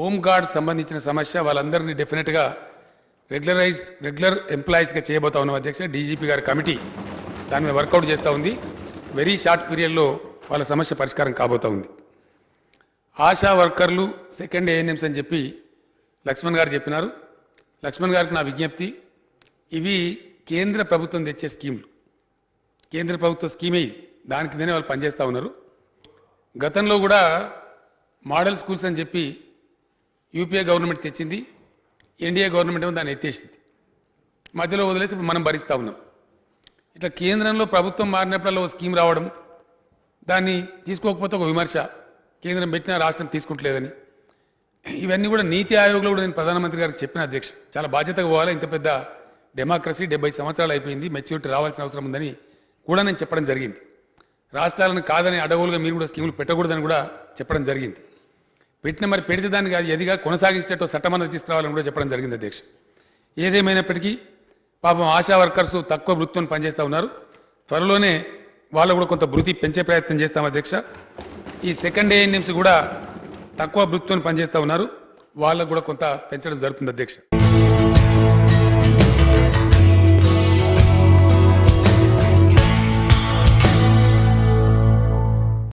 Home guard సంబంధించిన సమస్య వాళ్ళందరినీ డెఫినెట్గా రెగ్యులర్ ఎంప్లాయీస్గా చేయబోతా ఉన్నాం అధ్యక్ష. డీజీపీ గారి కమిటీ దాని మీద వర్కౌట్ చేస్తూ ఉంది. వెరీ షార్ట్ పీరియడ్లో వాళ్ళ సమస్య పరిష్కారం కాబోతూ ఉంది. ఆశా వర్కర్లు సెకండ్ ఏఎన్ఎంస్ అని చెప్పి లక్ష్మణ్ గారు చెప్పినారు. లక్ష్మణ్ గారికి నా విజ్ఞప్తి, ఇవి కేంద్ర ప్రభుత్వం తెచ్చే స్కీములు, కేంద్ర ప్రభుత్వ స్కీమే, దాని కిందనే వాళ్ళు పనిచేస్తూ ఉన్నారు. గతంలో కూడా మోడల్ స్కూల్స్ అని చెప్పి యూపీఏ గవర్నమెంట్ తెచ్చింది, ఎన్డీఏ గవర్నమెంట్ ఏమో దాన్ని ఎత్తేసింది, మధ్యలో వదిలేసి ఇప్పుడు మనం భరిస్తూ ఉన్నాం. ఇట్లా కేంద్రంలో ప్రభుత్వం మారినప్పుడల్లా ఒక స్కీమ్ రావడం, దాన్ని తీసుకోకపోతే ఒక విమర్శ, కేంద్రం పెట్టినా రాష్ట్రం తీసుకుంటలేదని. ఇవన్నీ కూడా నీతి ఆయోగ్లో కూడా నేను ప్రధానమంత్రి గారికి చెప్పిన అధ్యక్ష, చాలా బాధ్యతగా పోవాలి, ఇంత పెద్ద డెమోక్రసీ 70 సంవత్సరాలు అయిపోయింది, మెచ్యూరిటీ రావాల్సిన అవసరం ఉందని కూడా నేను చెప్పడం జరిగింది. రాష్ట్రాలను కాదని అడవులుగా మీరు కూడా స్కీములు పెట్టకూడదని కూడా చెప్పడం జరిగింది. పెట్టిన మరి పెడితే దానికి ఎదిగా కొనసాగించేటట్టు చట్టమన్న తీసుకురావాలని కూడా చెప్పడం జరిగింది అధ్యక్ష. ఏదేమైనప్పటికీ పాపం ఆశా వర్కర్స్ తక్కువ వృత్తిని పనిచేస్తూ ఉన్నారు. త్వరలోనే వాళ్ళు కూడా కొంత వృత్తి పెంచే ప్రయత్నం చేస్తాం అధ్యక్ష. ఈ సెకండ్ ఏఎన్ఎంస్ కూడా తక్కువ వృత్తిని పనిచేస్తూ ఉన్నారు, వాళ్ళకు కూడా కొంత పెంచడం జరుగుతుంది అధ్యక్ష.